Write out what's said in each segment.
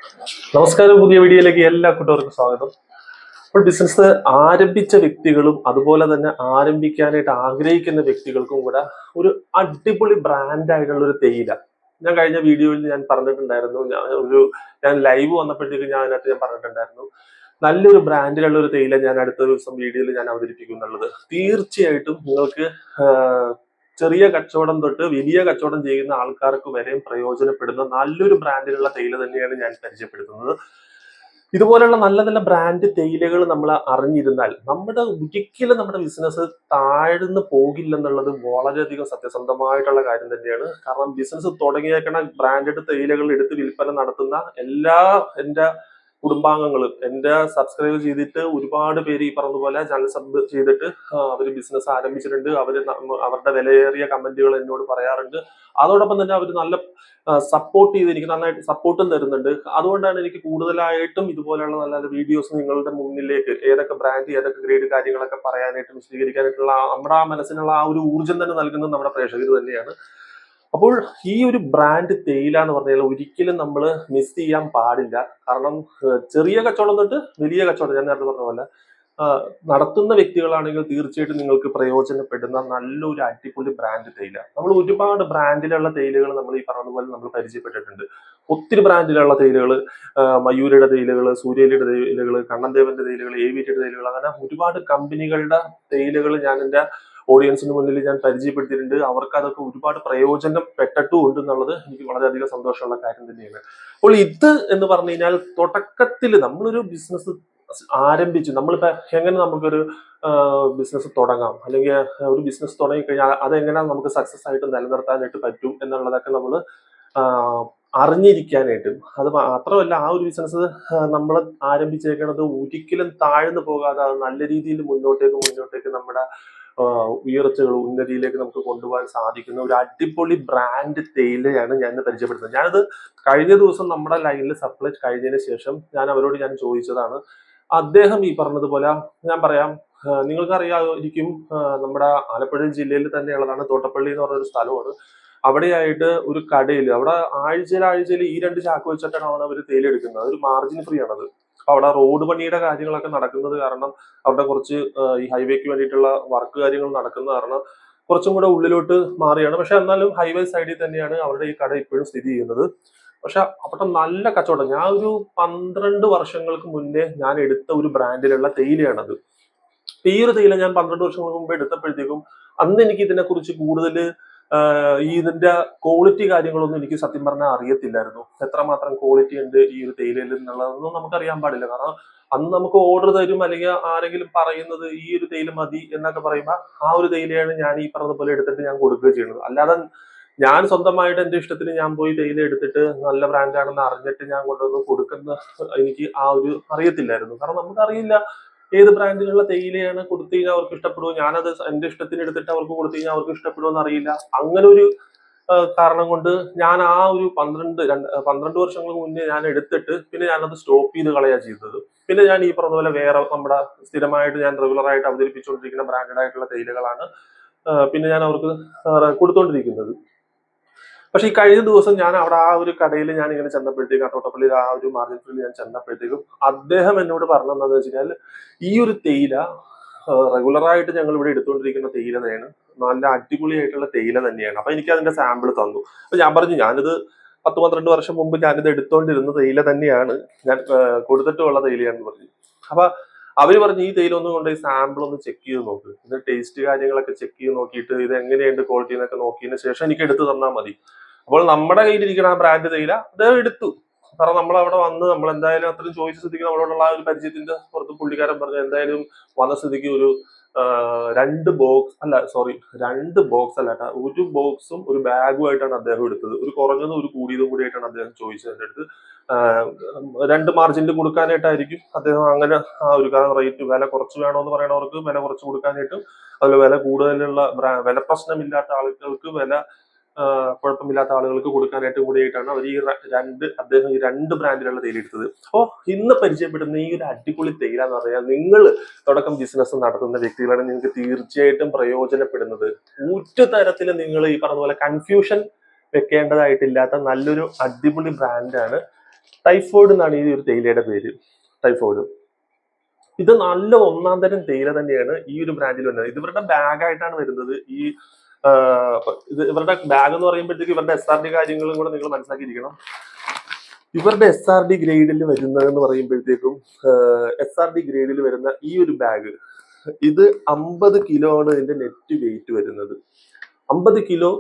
നമസ്കാരം. പുതിയ വീഡിയോയിലേക്ക് എല്ലാ കൂട്ടുകാർക്കും സ്വാഗതം. ഇപ്പോൾ ബിസിനസ് ആരംഭിച്ച വ്യക്തികളും അതുപോലെ തന്നെ ആരംഭിക്കാനായിട്ട് ആഗ്രഹിക്കുന്ന വ്യക്തികൾക്കും കൂടെ ഒരു അടിപൊളി ബ്രാൻഡായിട്ടുള്ള ഒരു തേയില. ഞാൻ കഴിഞ്ഞ വീഡിയോയിൽ ഞാൻ പറഞ്ഞിട്ടുണ്ടായിരുന്നു. ഞാൻ ലൈവ് വന്നപ്പോഴത്തേക്ക് ഞാൻ പറഞ്ഞിട്ടുണ്ടായിരുന്നു, നല്ലൊരു ബ്രാൻഡിലുള്ള ഒരു തേയില ഞാൻ അടുത്ത ദിവസം വീഡിയോയിൽ ഞാൻ അവതരിപ്പിക്കും എന്നുള്ളത്. തീർച്ചയായിട്ടും നിങ്ങൾക്ക് ചെറിയ കച്ചവടം തൊട്ട് വലിയ കച്ചവടം ചെയ്യുന്ന ആൾക്കാർക്ക് വരെയും പ്രയോജനപ്പെടുന്ന നല്ലൊരു ബ്രാൻഡിലുള്ള തേയില തന്നെയാണ് ഞാൻ പരിചയപ്പെടുത്തുന്നത്. ഇതുപോലുള്ള നല്ല നല്ല ബ്രാൻഡ് തേയിലകൾ നമ്മൾ അറിഞ്ഞിരുന്നാൽ ഒരിക്കലും നമ്മുടെ ബിസിനസ് താഴ്ന്നു പോകില്ലെന്നുള്ളത് വളരെയധികം സത്യസന്ധമായിട്ടുള്ള കാര്യം തന്നെയാണ്. കാരണം ബിസിനസ് തുടങ്ങിയേക്കണ ബ്രാൻഡഡ് തേയിലകൾ എടുത്ത് വിൽപ്പന നടത്തുന്ന എല്ലാ എൻ്റെ കുടുംബാംഗങ്ങളും, എൻ്റെ സബ്സ്ക്രൈബ് ചെയ്തിട്ട് ഒരുപാട് പേര് ഈ പറഞ്ഞതുപോലെ ചാനൽ സബ് ചെയ്തിട്ട് അവർ ബിസിനസ് ആരംഭിച്ചിട്ടുണ്ട്. അവരുടെ വിലയേറിയ കമന്റുകൾ എന്നോട് പറയാറുണ്ട്. അതോടൊപ്പം തന്നെ അവർ നല്ല സപ്പോർട്ട് ചെയ്ത് എനിക്ക് നന്നായിട്ട് സപ്പോർട്ടും തരുന്നുണ്ട്. അതുകൊണ്ടാണ് എനിക്ക് കൂടുതലായിട്ടും ഇതുപോലെയുള്ള നല്ല നല്ല വീഡിയോസ് നിങ്ങളുടെ മുന്നിലേക്ക് ഏതൊക്കെ ബ്രാൻഡ് ഏതൊക്കെ ഗ്രേഡ് കാര്യങ്ങളൊക്കെ പറയാനായിട്ടും വിശദീകരിക്കാനായിട്ടുള്ള നമ്മുടെ മനസ്സിനുള്ള ആ ഒരു ഊർജ്ജം തന്നെ നൽകുന്നത് നമ്മുടെ പ്രേക്ഷകർ തന്നെയാണ്. അപ്പോൾ ഈ ഒരു ബ്രാൻഡ് തേയില എന്ന് പറഞ്ഞാൽ ഒരിക്കലും നമ്മൾ മിസ് ചെയ്യാൻ പാടില്ല. കാരണം ചെറിയ കച്ചവടം തൊട്ട് വലിയ കച്ചവടം, ഞാൻ നേരത്തെ പറഞ്ഞ പോലെ നടത്തുന്ന വ്യക്തികളാണെങ്കിൽ തീർച്ചയായിട്ടും നിങ്ങൾക്ക് പ്രയോജനപ്പെടുന്ന നല്ലൊരു അടിപൊളി ബ്രാൻഡ് തേയില. നമ്മൾ ഒരുപാട് ബ്രാൻഡിലുള്ള തേയിലകൾ നമ്മൾ ഈ പറഞ്ഞതുപോലെ നമ്മൾ പരിചയപ്പെട്ടിട്ടുണ്ട്. ഒത്തിരി ബ്രാൻഡിലുള്ള തേയിലകൾ, മയൂരയുടെ തേയിലകൾ, സൂര്യയുടെ തേയിലകൾ, കണ്ണൻദേവന്റെ തേയിലകൾ, ഏവിയുടെ തേയിലകൾ, അങ്ങനെ ഒരുപാട് കമ്പനികളുടെ തേയിലകൾ ഞാൻ എൻ്റെ ഓഡിയൻസിന് മുന്നിൽ ഞാൻ പരിചയപ്പെടുത്തിയിട്ടുണ്ട്. അവർക്ക് അതൊക്കെ ഒരുപാട് പ്രയോജനപ്പെട്ടിട്ടും ഉണ്ട് എന്നുള്ളത് എനിക്ക് വളരെയധികം സന്തോഷമുള്ള കാര്യം തന്നെയാണ്. അപ്പോൾ ഇത് എന്ന് പറഞ്ഞു കഴിഞ്ഞാൽ തുടക്കത്തിൽ നമ്മളൊരു ബിസിനസ് ആരംഭിച്ചു, നമ്മളിപ്പോ എങ്ങനെ നമുക്കൊരു ബിസിനസ് തുടങ്ങാം, അല്ലെങ്കിൽ ഒരു ബിസിനസ് തുടങ്ങിക്കഴിഞ്ഞാൽ അതെങ്ങനെ നമുക്ക് സക്സസ് ആയിട്ട് നിലനിർത്താനായിട്ട് പറ്റും എന്നുള്ളതൊക്കെ നമ്മൾ അറിഞ്ഞിരിക്കാനായിട്ടും, അത് മാത്രമല്ല ആ ഒരു ബിസിനസ് നമ്മൾ ആരംഭിച്ചേക്കുന്നത് ഒരിക്കലും താഴ്ന്നു പോകാതെ അത് നല്ല രീതിയിൽ മുന്നോട്ടേക്ക് നമ്മുടെ ഉയർച്ചകൾ ഉന്നതിയിലേക്ക് നമുക്ക് കൊണ്ടുപോകാൻ സാധിക്കുന്ന ഒരു അടിപൊളി ബ്രാൻഡ് തേയിലയാണ് ഞാൻ പരിചയപ്പെടുത്തുന്നത്. ഞാനത് കഴിഞ്ഞ ദിവസം നമ്മുടെ ലൈനിൽ സപ്ലൈ കഴിഞ്ഞതിന് ശേഷം ഞാൻ ചോദിച്ചതാണ്. അദ്ദേഹം ഈ പറഞ്ഞതുപോലെ ഞാൻ പറയാം, നിങ്ങൾക്ക് അറിയാമായിരിക്കും, നമ്മുടെ ആലപ്പുഴ ജില്ലയിൽ തന്നെയുള്ളതാണ് തോട്ടപ്പള്ളി എന്ന് പറഞ്ഞൊരു സ്ഥലമാണ്. അവിടെയായിട്ട് ഒരു കടയിൽ അവിടെ ആഴ്ചയിൽ ഈ 2 ചാക്ക് വെച്ചിട്ടാണ് അവർ തേയില എടുക്കുന്നത്. അതൊരു മാർജിൻ ഫ്രീ ആണത്. അവിടെ റോഡ് പണിയുടെ കാര്യങ്ങളൊക്കെ നടക്കുന്നത് കാരണം, അവിടെ കുറച്ച് ഈ ഹൈവേക്ക് വേണ്ടിയിട്ടുള്ള വർക്ക് കാര്യങ്ങൾ നടക്കുന്ന കാരണം കുറച്ചും കൂടെ ഉള്ളിലോട്ട് മാറിയാണ്. പക്ഷെ എന്നാലും ഹൈവേ സൈഡിൽ തന്നെയാണ് അവരുടെ ഈ കട ഇപ്പോഴും സ്ഥിതി ചെയ്യുന്നത്. പക്ഷെ അവിടെ നല്ല കച്ചവടം. ഞാൻ ഒരു 12 വർഷങ്ങൾക്ക് മുന്നേ ഞാൻ എടുത്ത ഒരു ബ്രാൻഡിലുള്ള തേയിലയാണത്. ഈ ഒരു തേയില ഞാൻ 12 വർഷങ്ങൾക്ക് മുമ്പ് എടുത്തപ്പോഴത്തേക്കും അന്ന് എനിക്ക് ഇതിനെക്കുറിച്ച് കൂടുതൽ ഇതിന്റെ ക്വാളിറ്റി കാര്യങ്ങളൊന്നും എനിക്ക് സത്യം പറഞ്ഞാൽ അറിയത്തില്ലായിരുന്നു. എത്രമാത്രം ക്വാളിറ്റി ഉണ്ട് ഈ ഒരു തേയിലയിൽ എന്നുള്ളതൊന്നും നമുക്കറിയാൻ പാടില്ല. കാരണം അന്ന് നമുക്ക് ഓർഡർ തരും, അല്ലെങ്കിൽ ആരെങ്കിലും പറയുന്നത് ഈ ഒരു തേയില മതി എന്നൊക്കെ പറയുമ്പോൾ ആ ഒരു തേയിലയാണ് ഞാൻ ഈ പറഞ്ഞതുപോലെ എടുത്തിട്ട് ഞാൻ കൊടുക്കുകയും ചെയ്യുന്നത്. അല്ലാതെ ഞാൻ സ്വന്തമായിട്ട് എന്റെ ഇഷ്ടത്തിന് ഞാൻ പോയി തേയില എടുത്തിട്ട് നല്ല ബ്രാൻഡാണെന്ന് അറിഞ്ഞിട്ട് ഞാൻ കൊണ്ടുവന്ന് കൊടുക്കുന്ന എനിക്ക് ആ ഒരു അറിയത്തില്ലായിരുന്നു. കാരണം നമുക്കറിയില്ല ഏത് ബ്രാൻഡിലുള്ള തേയിലയാണ് കൊടുത്തു കഴിഞ്ഞാൽ അവർക്ക് ഇഷ്ടപ്പെടുമോ, ഞാനത് എന്റെ ഇഷ്ടത്തിന് എടുത്തിട്ട് അവർക്ക് കൊടുത്തു കഴിഞ്ഞാൽ അവർക്ക് ഇഷ്ടപ്പെടുമോ അറിയില്ല. അങ്ങനെ ഒരു കാരണം കൊണ്ട് ഞാൻ ആ ഒരു 12 വർഷങ്ങൾക്ക് മുന്നേ ഞാൻ എടുത്തിട്ട് പിന്നെ ഞാനത് സ്റ്റോപ്പ് ചെയ്ത് കളയാ ചെയ്തത്. പിന്നെ ഞാൻ ഈ പറഞ്ഞ പോലെ വേറെ നമ്മുടെ സ്ഥിരമായിട്ട് ഞാൻ റെഗുലറായിട്ട് അവതരിപ്പിച്ചുകൊണ്ടിരിക്കുന്ന ബ്രാൻഡഡ് ആയിട്ടുള്ള തേയിലകളാണ് പിന്നെ ഞാൻ അവർക്ക് കൊടുത്തോണ്ടിരിക്കുന്നത്. പക്ഷെ ഈ കഴിഞ്ഞ ദിവസം ഞാൻ അവിടെ ആ ഒരു കടയിൽ ഞാൻ ഇങ്ങനെ ചെന്നപ്പോഴത്തേക്കും, തോട്ടപ്പള്ളിയിൽ ആ ഒരു മാർജിൻ ഫീൽഡിൽ ഞാൻ ചെന്നപ്പോഴത്തേക്കും അദ്ദേഹം എന്നോട് പറഞ്ഞതെന്ന് വെച്ച് കഴിഞ്ഞാൽ, ഈ ഒരു തേയില റെഗുലറായിട്ട് ഞങ്ങൾ ഇവിടെ എടുത്തുകൊണ്ടിരിക്കുന്ന തേയില തന്നെയാണ്, നല്ല അടിപൊളിയായിട്ടുള്ള തേയില തന്നെയാണ്. അപ്പൊ എനിക്ക് അതിന്റെ സാമ്പിൾ തന്നു. അപ്പൊ ഞാൻ പറഞ്ഞു, ഞാനിത് 10-12 വർഷം മുമ്പ് ഞാനിത് എടുത്തോണ്ടിരുന്ന തേയില തന്നെയാണ്, ഞാൻ കൊടുത്തിട്ടുള്ള തേയിലയാണെന്ന് പറഞ്ഞു. അപ്പൊ അവര് പറഞ്ഞു, ഈ തേയില ഒന്ന് കൊണ്ട് സാമ്പിൾ ഒന്ന് ചെക്ക് ചെയ്ത് നോക്ക്, ഇത് ടേസ്റ്റ് കാര്യങ്ങളൊക്കെ ചെക്ക് ചെയ്ത് നോക്കിയിട്ട് ഇത് എങ്ങനെയുണ്ട് ക്വാളിറ്റി എന്നൊക്കെ നോക്കിയതിന് ശേഷം എനിക്ക് എടുത്തു തന്നാൽ മതി. അപ്പോൾ നമ്മുടെ കയ്യിലിരിക്കുന്ന ആ ബ്രാൻഡ് തേയില അത് എടുത്തു. കാരണം നമ്മൾ അവിടെ വന്ന് നമ്മൾ എന്തായാലും അത്രയും ചോദിച്ച സ്ഥിതിക്ക് നമ്മളോടുള്ള ആ ഒരു പരിചയത്തിന്റെ പുറത്ത് പുള്ളിക്കാരൻ പറഞ്ഞു, എന്തായാലും വന്ന സ്ഥിതിക്ക് ഒരു 2 ബോക്സ് അല്ല, സോറി 2 ബോക്സ് അല്ല കേട്ടോ, 1 ബോക്സും ഒരു ബാഗുമായിട്ടാണ് അദ്ദേഹം എടുത്തത്. ഒരു കുറഞ്ഞതും ഒരു കൂടിയതും കൂടിയായിട്ടാണ് അദ്ദേഹം ചോദിച്ചത് എൻ്റെ അടുത്ത്. 2 മാർജിനിൽ കൊടുക്കാനായിട്ടായിരിക്കും അദ്ദേഹം അങ്ങനെ ആ ഒരു, കാരണം റേറ്റ് വില കുറച്ച് വേണമെന്ന് പറയണവർക്ക് വില കുറച്ച് കൊടുക്കാനായിട്ടും, അതുപോലെ വില കൂടുതലുള്ള വില പ്രശ്നമില്ലാത്ത ആളുകൾക്ക് വില കുഴപ്പമില്ലാത്ത ആളുകൾക്ക് കൊടുക്കാനായിട്ട് കൂടിയായിട്ടാണ് അവർ അദ്ദേഹം ഈ 2 ബ്രാൻഡിലുള്ള തേയില എടുത്തത്. അപ്പോൾ ഇന്ന് പരിചയപ്പെടുന്ന ഈ ഒരു അടിപൊളി തേയില എന്ന് പറഞ്ഞാൽ, നിങ്ങൾ തുടക്കം ബിസിനസ് നടത്തുന്ന വ്യക്തികളാണ്, നിങ്ങൾക്ക് തീർച്ചയായിട്ടും പ്രയോജനപ്പെടുന്നത്. ഒരു തരത്തിൽ നിങ്ങൾ ഈ പറഞ്ഞ പോലെ കൺഫ്യൂഷൻ വെക്കേണ്ടതായിട്ടില്ലാത്ത നല്ലൊരു അടിപൊളി ബ്രാൻഡാണ് ടൈഫോയിഡ് എന്നാണ് ഈ ഒരു തേയിലയുടെ പേര്. ടൈഫോയിഡ്. ഇത് നല്ല ഒന്നാം തരം തേയില തന്നെയാണ് ഈ ഒരു ബ്രാൻഡിൽ വരുന്നത്. ഇത് ഇവരുടെ ബാഗായിട്ടാണ് വരുന്നത്. ഇത് ഇവരുടെ ബാഗ് എന്ന് പറയുമ്പോഴത്തേക്ക് ഇവരുടെ SRD കാര്യങ്ങളും കൂടെ നിങ്ങൾ മനസ്സിലാക്കിയിരിക്കണം. ഇവരുടെ SRD ഗ്രേഡിൽ വരുന്നതെന്ന് പറയുമ്പോഴത്തേക്കും SRD ഗ്രേഡിൽ വരുന്ന ഈ ഒരു ബാഗ്, ഇത് 50 കിലോ ആണ് ഇതിന്റെ നെറ്റ് വെയിറ്റ് വരുന്നത്. 50 കിലോ.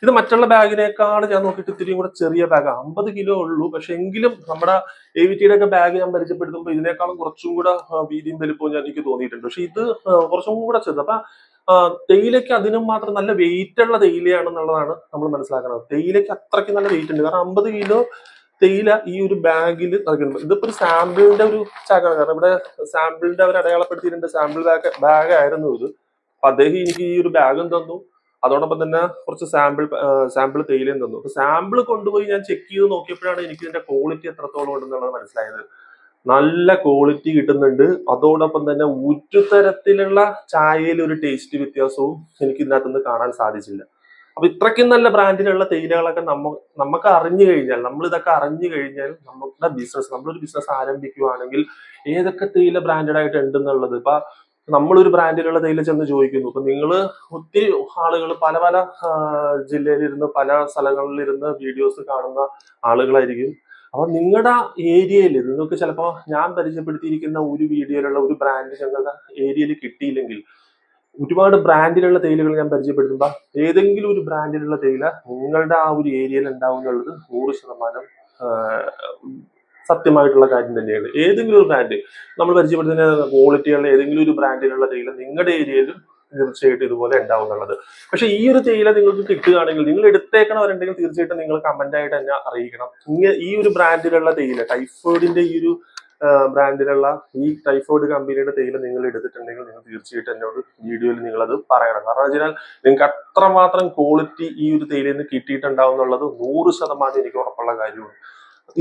ഇത് മറ്റുള്ള ബാഗിനേക്കാൾ ഞാൻ നോക്കിയിട്ട് ഇത്തിരിയും കൂടെ ചെറിയ ബാഗാണ്. 50 കിലോ ഉള്ളൂ. പക്ഷെ എങ്കിലും നമ്മുടെ AVTയുടെ ഒക്കെ ബാഗ് ഞാൻ പരിചയപ്പെടുത്തുമ്പോൾ ഇതിനേക്കാളും കുറച്ചും കൂടെ വീതിയും വലിപ്പവും എനിക്ക് തോന്നിയിട്ടുണ്ട്. പക്ഷെ ഇത് കുറച്ചും കൂടെ ചെറുത്. അപ്പൊ തേയിലയ്ക്ക് അതിനും മാത്രം നല്ല വെയിറ്റ് ഉള്ള തേയിലയാണെന്നുള്ളതാണ് നമ്മൾ മനസ്സിലാക്കുന്നത്. തേയിലയ്ക്ക് അത്രയ്ക്ക് നല്ല വെയിറ്റ് ഉണ്ട്. കാരണം 50 കിലോ തേയില ഈ ഒരു ബാഗിൽ നൽകുന്നത്. ഇതിപ്പോ ഒരു സാമ്പിളിന്റെ ഒരു ചാക്കാണ്. കാരണം ഇവിടെ സാമ്പിളിന്റെ അവർ അടയാളപ്പെടുത്തിയിട്ടുണ്ട്. സാമ്പിൾ ബാഗ് ആയിരുന്നു ഇത്. അപ്പൊ അദ്ദേഹം എനിക്ക് ഈ ഒരു ബാഗും തന്നു, അതോടൊപ്പം തന്നെ കുറച്ച് സാമ്പിൾ തേയിലയും തന്നു. അപ്പൊ സാമ്പിൾ കൊണ്ടുപോയി ഞാൻ ചെക്ക് ചെയ്ത് നോക്കിയപ്പോഴാണ് എനിക്ക് ഇതിന്റെ ക്വാളിറ്റി എത്രത്തോളം ഉണ്ടെന്നുള്ളത് മനസ്സിലായത്. നല്ല ക്വാളിറ്റി കിട്ടുന്നുണ്ട്. അതോടൊപ്പം തന്നെ ഒരു തരത്തിലുള്ള ചായയിൽ ഒരു ടേസ്റ്റ് വ്യത്യാസവും എനിക്ക് ഇതിനകത്ത് നിന്ന് കാണാൻ സാധിച്ചില്ല. അപ്പൊ ഇത്രയ്ക്കും നല്ല ബ്രാൻഡിലുള്ള തേയിലകളൊക്കെ നമുക്ക് അറിഞ്ഞു കഴിഞ്ഞാൽ, നമ്മൾ ഇതൊക്കെ അറിഞ്ഞു കഴിഞ്ഞാൽ നമ്മുടെ നമ്മളൊരു ബിസിനസ് ആരംഭിക്കുകയാണെങ്കിൽ ഏതൊക്കെ തേയില ബ്രാൻഡഡ് ആയിട്ട് ഉണ്ടെന്നുള്ളത്, ഇപ്പൊ നമ്മളൊരു ബ്രാൻഡിലുള്ള തേയില ചെന്ന് ചോദിക്കുന്നു. ഇപ്പൊ നിങ്ങൾ ഒത്തിരി ആളുകൾ പല പല ജില്ലയിലിരുന്ന് പല സ്ഥലങ്ങളിലിരുന്ന് വീഡിയോസ് കാണുന്ന ആളുകളായിരിക്കും. അപ്പൊ നിങ്ങളുടെ ഏരിയയിൽ നിങ്ങൾക്ക് ചിലപ്പോൾ ഞാൻ പരിചയപ്പെടുത്തിയിരിക്കുന്ന ഒരു വീഡിയോയിലുള്ള ഒരു ബ്രാൻഡ് ഞങ്ങളുടെ ഏരിയയിൽ കിട്ടിയില്ലെങ്കിൽ, ഒരുപാട് ബ്രാൻഡിലുള്ള തേയിലകൾ ഞാൻ പരിചയപ്പെടുത്തുമ്പോൾ ഏതെങ്കിലും ഒരു ബ്രാൻഡിലുള്ള തേയില നിങ്ങളുടെ ആ ഒരു ഏരിയയിൽ ഉണ്ടാവും എന്നുള്ളത് 100% സത്യമായിട്ടുള്ള കാര്യം തന്നെയാണ്. ഏതെങ്കിലും ഒരു ബ്രാൻഡ് നമ്മൾ പരിചയപ്പെടുത്തുന്ന ക്വാളിറ്റിയുള്ള ഏതെങ്കിലും ഒരു ബ്രാൻഡിലുള്ള തേയില നിങ്ങളുടെ ഏരിയയിൽ തീർച്ചയായിട്ടും ഇതുപോലെ ഉണ്ടാവും എന്നുള്ളത്. പക്ഷെ ഈ ഒരു തേയില നിങ്ങൾക്ക് കിട്ടുകയാണെങ്കിൽ നിങ്ങൾ എടുത്തേക്കണവരുണ്ടെങ്കിൽ തീർച്ചയായിട്ടും നിങ്ങൾ കമന്റ് ആയിട്ട് തന്നെ അറിയിക്കണം. ഈ ഒരു ബ്രാൻഡിലുള്ള തേയില, ടൈഫോയിഡിന്റെ ഈ ഒരു ബ്രാൻഡിലുള്ള ഈ ടൈഫോയിഡ് കമ്പനിയുടെ തേയില നിങ്ങൾ എടുത്തിട്ടുണ്ടെങ്കിൽ നിങ്ങൾ തീർച്ചയായിട്ടും എന്നോട് വീഡിയോയിൽ നിങ്ങൾ അത് പറയണം. കാരണം വെച്ചാൽ നിങ്ങൾക്ക് അത്രമാത്രം ക്വാളിറ്റി ഈ ഒരു തേയിലയിൽ നിന്ന് കിട്ടിയിട്ടുണ്ടാവും എന്നുള്ളത് 100% എനിക്ക് ഉറപ്പുള്ള കാര്യമാണ്.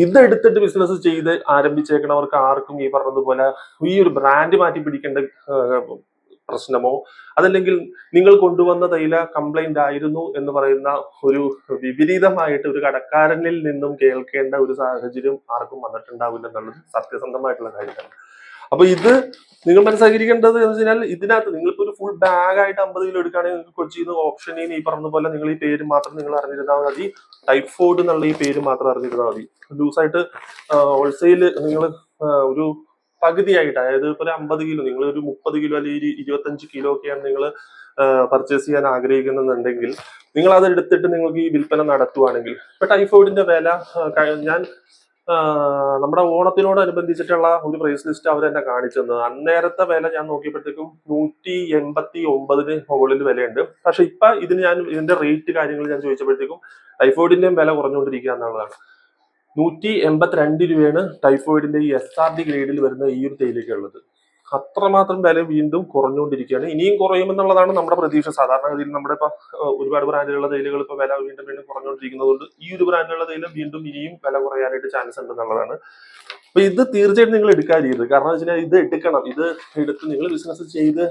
ഇതെടുത്തിട്ട് ബിസിനസ് ചെയ്ത് ആരംഭിച്ചേക്കണവർക്ക് ആർക്കും ഈ പറഞ്ഞതുപോലെ ഈ ഒരു ബ്രാൻഡ് മാറ്റി പിടിക്കേണ്ട പ്രശ്നമോ അതല്ലെങ്കിൽ നിങ്ങൾ കൊണ്ടുവന്ന തേയില കംപ്ലൈന്റ് ആയിരുന്നു എന്ന് പറയുന്ന ഒരു വിപരീതമായിട്ട് ഒരു കടക്കാരനിൽ നിന്നും കേൾക്കേണ്ട ഒരു സാഹചര്യം ആർക്കും വന്നിട്ടുണ്ടാവില്ല എന്നുള്ളത് സത്യസന്ധമായിട്ടുള്ള കാര്യമാണ്. അപ്പൊ ഇത് നിങ്ങൾ മനസ്സിലാക്കിയിരിക്കേണ്ടത് എന്ന് വെച്ചാൽ ഇതിനകത്ത് നിങ്ങളിപ്പോ ഒരു ഫുൾ ബാഗ് ആയിട്ട് 50 കിലോ എടുക്കുകയാണെങ്കിൽ നിങ്ങൾക്ക് കൊച്ചിയിൽ നിന്ന് ഓപ്ഷനിൽ ഈ പറഞ്ഞ പോലെ നിങ്ങൾ ഈ പേര് മാത്രം നിങ്ങൾ അറിഞ്ഞിരുന്നാൽ മതി. ടൈഫോയിഡ് എന്നുള്ള ഈ പേര് മാത്രം അറിഞ്ഞിരുന്നാൽ മതി. ലൂസായിട്ട് ഹോൾസെയിൽ നിങ്ങൾ ഒരു പകുതിയായിട്ട്, അതായത് ഇപ്പൊ ഒരു 50 കിലോ നിങ്ങൾ ഒരു 30 കിലോ അല്ലെങ്കിൽ 25 കിലോ ഒക്കെയാണ് നിങ്ങൾ പർച്ചേസ് ചെയ്യാൻ ആഗ്രഹിക്കുന്നുണ്ടെങ്കിൽ നിങ്ങൾ അത് എടുത്തിട്ട് നിങ്ങൾക്ക് ഈ വിൽപ്പന നടത്തുവാണെങ്കിൽ, ഇപ്പൊ ടൈഫോയിഡിന്റെ വില ഞാൻ നമ്മുടെ ഓണത്തിനോടനുബന്ധിച്ചിട്ടുള്ള ഒരു പ്രൈസ് ലിസ്റ്റ് അവർ തന്നെ കാണിച്ചു തന്നത്. അന്നേരത്തെ വില ഞാൻ നോക്കിയപ്പോഴത്തേക്കും 189 മുകളിൽ വിലയുണ്ട്. പക്ഷെ ഇപ്പൊ ഇതിന്റെ റേറ്റ് കാര്യങ്ങൾ ഞാൻ ചോദിച്ചപ്പോഴത്തേക്കും ടൈഫോയിഡിന്റെയും വില കുറഞ്ഞുകൊണ്ടിരിക്കുക എന്നുള്ളതാണ്. 182 രൂപയാണ് ടൈഫോയിഡിന്റെ ഈ SRD ഗ്രേഡിൽ വരുന്ന ഈ ഒരു തേയിലയ്ക്ക് ഉള്ളത്. അത്രമാത്രം വില വീണ്ടും കുറഞ്ഞുകൊണ്ടിരിക്കുകയാണ്. ഇനിയും കുറയുമെന്നുള്ളതാണ് നമ്മുടെ പ്രതീക്ഷ. സാധാരണഗതിയിൽ നമ്മുടെ ഇപ്പൊ ഒരുപാട് ബ്രാൻഡിലുള്ള തേയിലകൾ ഇപ്പൊ വില വീണ്ടും കുറഞ്ഞുകൊണ്ടിരിക്കുന്നതുകൊണ്ട് ഈ ഒരു ബ്രാൻഡിലുള്ള തേയില വീണ്ടും ഇനിയും വില കുറയാനായിട്ട് ചാൻസ് ഉണ്ടെന്നുള്ളതാണ്. അപ്പൊ ഇത് തീർച്ചയായിട്ടും നിങ്ങൾ എടുക്കാതിരിക്കരുത്. കാരണം എന്ന് വെച്ചാൽ ഇത് എടുക്കണം. ഇത് എടുത്ത് നിങ്ങൾ ബിസിനസ് ചെയ്ത്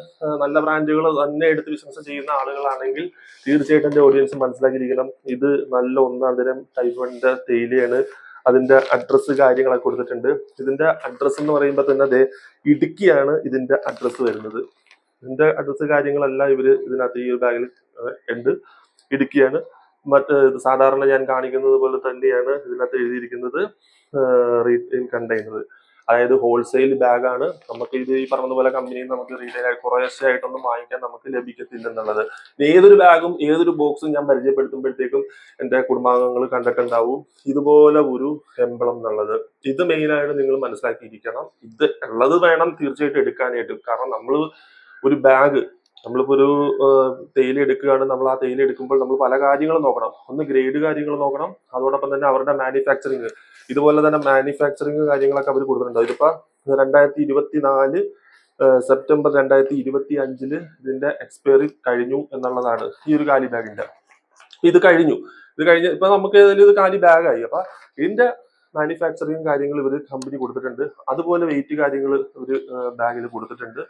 നല്ല ബ്രാൻഡുകൾ തന്നെ എടുത്ത് ബിസിനസ് ചെയ്യുന്ന ആളുകളാണെങ്കിൽ തീർച്ചയായിട്ടും എന്റെ ഓഡിയൻസ് മനസ്സിലാക്കിയിരിക്കണം. ഇത് നല്ല ഒന്നാം തരം ടൈഫോയിഡിന്റെ തേയിലയാണ്. അതിന്റെ അഡ്രസ്സ് കാര്യങ്ങളൊക്കെ കൊടുത്തിട്ടുണ്ട്. ഇതിന്റെ അഡ്രസ്സ് എന്ന് പറയുമ്പോൾ തന്നെ അതെ ഇടുക്കിയാണ് ഇതിന്റെ അഡ്രസ്സ് വരുന്നത്. ഇതിന്റെ അഡ്രസ്സ് കാര്യങ്ങളെല്ലാം ഇവര് ഇതിനകത്ത് ഈ ഒരു ബാഗിൽ ഉണ്ട്. ഇടുക്കിയാണ്. സാധാരണ ഞാൻ കാണിക്കുന്നത് പോലെ തന്നെയാണ് ഇതിനകത്ത് എഴുതിയിരിക്കുന്നത്. റീറ്റെയിൽ കണ്ടെയ്നർ, അതായത് ഹോൾസെയിൽ ബാഗാണ്. നമുക്ക് ഇത് ഈ പറഞ്ഞതുപോലെ കമ്പനിയിൽ നമുക്ക് റീറ്റെയിൽ ആയിട്ട് കുറേശ്ശെയായിട്ടൊന്നും വാങ്ങിക്കാൻ നമുക്ക് ലഭിക്കത്തില്ല എന്നുള്ളത്. ഏതൊരു ബാഗും ഏതൊരു ബോക്സും ഞാൻ പരിചയപ്പെടുത്തുമ്പോഴത്തേക്കും എന്റെ കുടുംബാംഗങ്ങൾ കണ്ടിട്ടുണ്ടാവും ഇതുപോലെ ഒരു എംബ്ലം എന്നുള്ളത്. ഇത് മെയിനായിട്ട് നിങ്ങൾ മനസ്സിലാക്കിയിരിക്കണം. ഇത് ഉള്ളത് വേണം തീർച്ചയായിട്ടും എടുക്കാനായിട്ട്. കാരണം നമ്മൾ ഒരു ബാഗ്, നമ്മളിപ്പോ ഒരു തേയില എടുക്കുകയാണ്. നമ്മൾ ആ തേയില എടുക്കുമ്പോൾ നമ്മൾ പല കാര്യങ്ങളും നോക്കണം. ഒന്ന് ഗ്രേഡ് കാര്യങ്ങൾ നോക്കണം. അതോടൊപ്പം തന്നെ അവരുടെ മാനുഫാക്ചറിങ്, ഇതുപോലെ തന്നെ മാനുഫാക്ചറിങ് കാര്യങ്ങളൊക്കെ അവർ കൊടുത്തിട്ടുണ്ട്. ഇതിപ്പോ 2024 സെപ്റ്റംബർ 2025 ഇതിന്റെ എക്സ്പയറി കഴിഞ്ഞു എന്നുള്ളതാണ് ഈ ഒരു കാലി ബാഗിന്റെ. ഇത് കഴിഞ്ഞു ഇപ്പൊ നമുക്ക് ഏതായാലും ഇത് കാലി ബാഗായി. അപ്പൊ ഇതിന്റെ മാനുഫാക്ചറിങ് കാര്യങ്ങൾ ഇവർ കമ്പനി കൊടുത്തിട്ടുണ്ട്. അതുപോലെ വെയിറ്റ് കാര്യങ്ങൾ ഒരു ബാഗിൽ കൊടുത്തിട്ടുണ്ട്.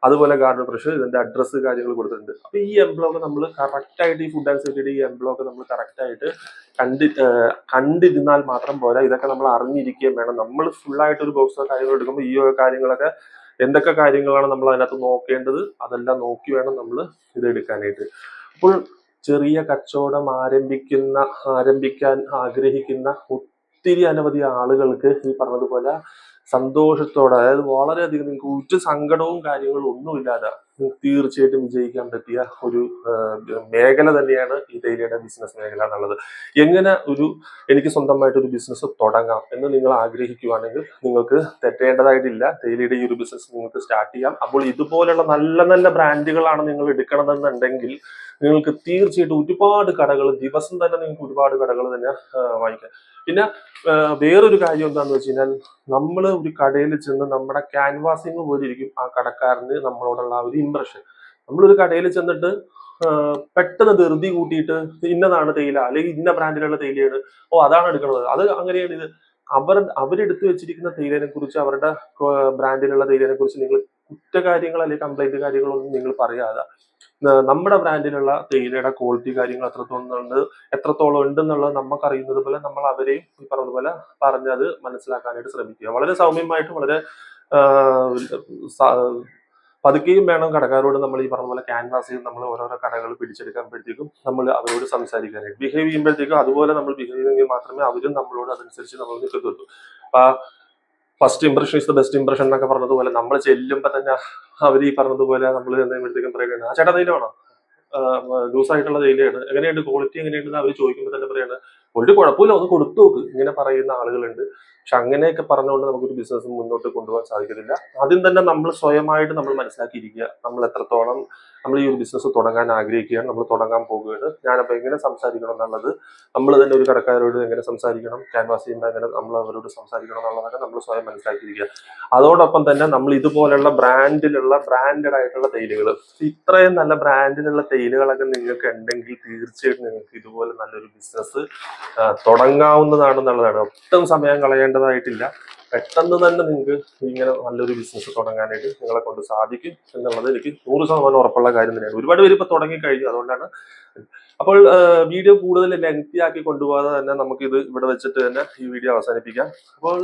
അതുപോലെ ഗാർഡൻ ബ്രഷ്, ഇതിന്റെ അഡ്രസ്സ് കാര്യങ്ങൾ കൊടുത്തിട്ടുണ്ട്. അപ്പൊ ഈ എംബ്ലോക്ക് നമ്മൾ കറക്റ്റ് ആയിട്ട് ഈ ഫുഡ് ആൻഡ് സേഫ്റ്റിയുടെ ഈ എംബ്ലോക്ക് നമ്മൾ കറക്റ്റ് ആയിട്ട് കണ്ടിരുന്നാൽ മാത്രം പോരാ, ഇതൊക്കെ നമ്മൾ അറിഞ്ഞിരിക്കുകയും വേണം. നമ്മൾ ഫുൾ ആയിട്ട് ഒരു ബോക്സോ കാര്യങ്ങൾ എടുക്കുമ്പോൾ ഈ കാര്യങ്ങളൊക്കെ എന്തൊക്കെ കാര്യങ്ങളാണ് നമ്മൾ അതിനകത്ത് നോക്കേണ്ടത്, അതെല്ലാം നോക്കി വേണം നമ്മൾ ഇത് എടുക്കാനായിട്ട്. അപ്പോൾ ചെറിയ കച്ചവടം ആരംഭിക്കാൻ ആഗ്രഹിക്കുന്ന ഒത്തിരി അനവധി ആളുകൾക്ക് ഈ പറഞ്ഞതുപോലെ സന്തോഷത്തോടെ, അതായത് വളരെയധികം നിങ്ങൾക്ക് ഒരു സങ്കടവും കാര്യങ്ങളും ഒന്നുമില്ലാതെ തീർച്ചയായിട്ടും വിജയിക്കാൻ പറ്റിയ ഒരു മേഖല തന്നെയാണ് ഈ തേയിലയുടെ ബിസിനസ് മേഖല എന്നുള്ളത്. എങ്ങനെ എനിക്ക് സ്വന്തമായിട്ട് ഒരു ബിസിനസ് തുടങ്ങാം എന്ന് നിങ്ങൾ ആഗ്രഹിക്കുകയാണെങ്കിൽ നിങ്ങൾക്ക് തെറ്റേണ്ടതായിട്ടില്ല. തേയിലയുടെ ഈ ഒരു ബിസിനസ് നിങ്ങൾക്ക് സ്റ്റാർട്ട് ചെയ്യാം. അപ്പോൾ ഇതുപോലുള്ള നല്ല നല്ല ബ്രാൻഡുകളാണ് നിങ്ങൾ എടുക്കണമെന്നുണ്ടെങ്കിൽ നിങ്ങൾക്ക് തീർച്ചയായിട്ടും ഒരുപാട് കടകൾ, ദിവസം തന്നെ നിങ്ങൾക്ക് ഒരുപാട് കടകൾ തന്നെ വാങ്ങിക്കാം. പിന്നെ വേറൊരു കാര്യം എന്താണെന്ന് വെച്ച് കഴിഞ്ഞാൽ, നമ്മൾ ഒരു കടയിൽ ചെന്ന് നമ്മുടെ ക്യാൻവാസിങ് പോലെ ഇരിക്കും ആ കടക്കാരന് നമ്മളോടുള്ള ഒരു ഇംപ്രഷൻ. നമ്മളൊരു കടയിൽ ചെന്നിട്ട് പെട്ടെന്ന് ധൃതി കൂട്ടിയിട്ട് ഇന്നതാണ് തേയില, അല്ലെങ്കിൽ ഇന്ന ബ്രാൻഡിലുള്ള തേയിലയാണ്, അതാണ് എടുക്കുന്നത്, അത് അങ്ങനെയാണ്, ഇത് അവരെടുത്ത് വെച്ചിരിക്കുന്ന തേയിലനെ കുറിച്ച്, അവരുടെ ബ്രാൻഡിലുള്ള തേയിലനെ കുറിച്ച് നിങ്ങൾ കുറ്റകാര്യങ്ങൾ അല്ലെങ്കിൽ കംപ്ലൈന്റ് കാര്യങ്ങളൊന്നും നിങ്ങൾ പറയാതെ നമ്മുടെ ബ്രാൻഡിലുള്ള തേയിലയുടെ ക്വാളിറ്റി കാര്യങ്ങൾ എത്രത്തോളം ഉണ്ടെന്നുള്ളത് നമുക്കറിയുന്നത് പോലെ നമ്മൾ അവരെയും ഈ പറഞ്ഞതുപോലെ പറഞ്ഞത് മനസ്സിലാക്കാനായിട്ട് ശ്രമിക്കുക. വളരെ സൗമ്യമായിട്ട്, വളരെ പതുക്കെയും വേണം കടക്കാരോട് നമ്മൾ ഈ പറഞ്ഞ പോലെ ക്യാൻവാസ് ചെയ്ത് നമ്മൾ ഓരോരോ കടകൾ പിടിച്ചെടുക്കുമ്പോഴത്തേക്കും നമ്മൾ അവരോട് സംസാരിക്കാനായിട്ട് ബിഹേവ് ചെയ്യുമ്പോഴത്തേക്കും അതുപോലെ നമ്മൾ ബിഹേവ് ചെയ്യുമെങ്കിൽ മാത്രമേ അവരും നമ്മളോട് അതനുസരിച്ച് നമ്മൾ നിൽക്കത്തുള്ളൂ. അപ്പൊ first impression is the best impression എന്നൊക്കെ പറഞ്ഞതുപോലെ നമ്മൾ ചെല്ലുമ്പോൾ തന്നെ അവർ ഈ പറഞ്ഞതുപോലെ നമ്മൾ എന്തെങ്കിലും പറയുകയാണ്, ആ ചേട്ടാ തേയിലാണോ, ലൂസായിട്ടുള്ള തേയിലയാണ്, എങ്ങനെയുണ്ട് ക്വാളിറ്റി എങ്ങനെയുണ്ടെന്ന് അവർ ചോദിക്കുമ്പോൾ തന്നെ പറയാണ്, ഒരു കുഴപ്പമില്ല, ഒന്ന് കൊടുത്തു നോക്ക്, ഇങ്ങനെ പറയുന്ന ആളുകളുണ്ട്. പക്ഷെ അങ്ങനെയൊക്കെ പറഞ്ഞുകൊണ്ട് നമുക്കൊരു ബിസിനസ് മുന്നോട്ട് കൊണ്ടുപോകാൻ സാധിക്കത്തില്ല. ആദ്യം തന്നെ നമ്മൾ സ്വയമായിട്ട് നമ്മൾ മനസ്സിലാക്കിയിരിക്കുക നമ്മൾ എത്രത്തോളം നമ്മൾ ഈ ഒരു ബിസിനസ് തുടങ്ങാൻ ആഗ്രഹിക്കുകയാണ്, നമ്മൾ തുടങ്ങാൻ പോവുകയാണ്, ഞാനപ്പോൾ എങ്ങനെ സംസാരിക്കണം എന്നുള്ളത്, നമ്മൾ തന്നെ ഒരു കടക്കാരോട് എങ്ങനെ സംസാരിക്കണം, ക്യാൻവാസ് ചെയ്യുമ്പോൾ എങ്ങനെ നമ്മൾ അവരോട് സംസാരിക്കണം എന്നുള്ളതൊക്കെ നമ്മൾ സ്വയം മനസ്സിലാക്കിയിരിക്കുക. അതോടൊപ്പം തന്നെ നമ്മൾ ഇതുപോലുള്ള ബ്രാൻഡഡ് ആയിട്ടുള്ള തേയിലകൾ, ഇത്രയും നല്ല ബ്രാൻഡിലുള്ള തേയിലകളൊക്കെ നിങ്ങൾക്ക് ഉണ്ടെങ്കിൽ തീർച്ചയായിട്ടും നിങ്ങൾക്ക് ഇതുപോലെ നല്ലൊരു ബിസിനസ് തുടങ്ങാവുന്നതാണെന്നുള്ളതാണ്. ഒട്ടും സമയം കളയേണ്ടതായിട്ടില്ല. പെട്ടെന്ന് തന്നെ നിങ്ങൾക്ക് ഇങ്ങനെ നല്ലൊരു ബിസിനസ് തുടങ്ങാനായിട്ട് നിങ്ങളെ കൊണ്ട് സാധിക്കും എന്നുള്ളത് എനിക്ക് 100% ഉറപ്പുള്ള കാര്യം തന്നെയാണ്. ഒരുപാട് പേര് ഇപ്പൊ തുടങ്ങിക്കഴിഞ്ഞു, അതുകൊണ്ടാണ്. അപ്പോൾ വീഡിയോ കൂടുതൽ ലെങ്തി ആക്കി കൊണ്ടുപോകാതെ തന്നെ നമുക്കിത് ഇവിടെ വെച്ചിട്ട് തന്നെ ഈ വീഡിയോ അവസാനിപ്പിക്കാം. അപ്പോൾ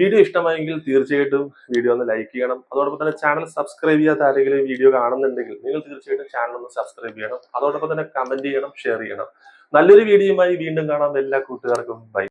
വീഡിയോ ഇഷ്ടമായെങ്കിൽ തീർച്ചയായിട്ടും വീഡിയോ ഒന്ന് ലൈക്ക് ചെയ്യണം. അതോടൊപ്പം തന്നെ ചാനൽ സബ്സ്ക്രൈബ് ചെയ്യാത്ത ആരെങ്കിലും വീഡിയോ കാണുന്നുണ്ടെങ്കിൽ നിങ്ങൾ തീർച്ചയായിട്ടും ചാനൽ ഒന്ന് സബ്സ്ക്രൈബ് ചെയ്യണം. അതോടൊപ്പം തന്നെ കമന്റ് ചെയ്യണം, ഷെയർ ചെയ്യണം. നല്ലൊരു വീഡിയോയുമായി വീണ്ടും കാണാം. എല്ലാ കൂട്ടുകാർക്കും ബൈ.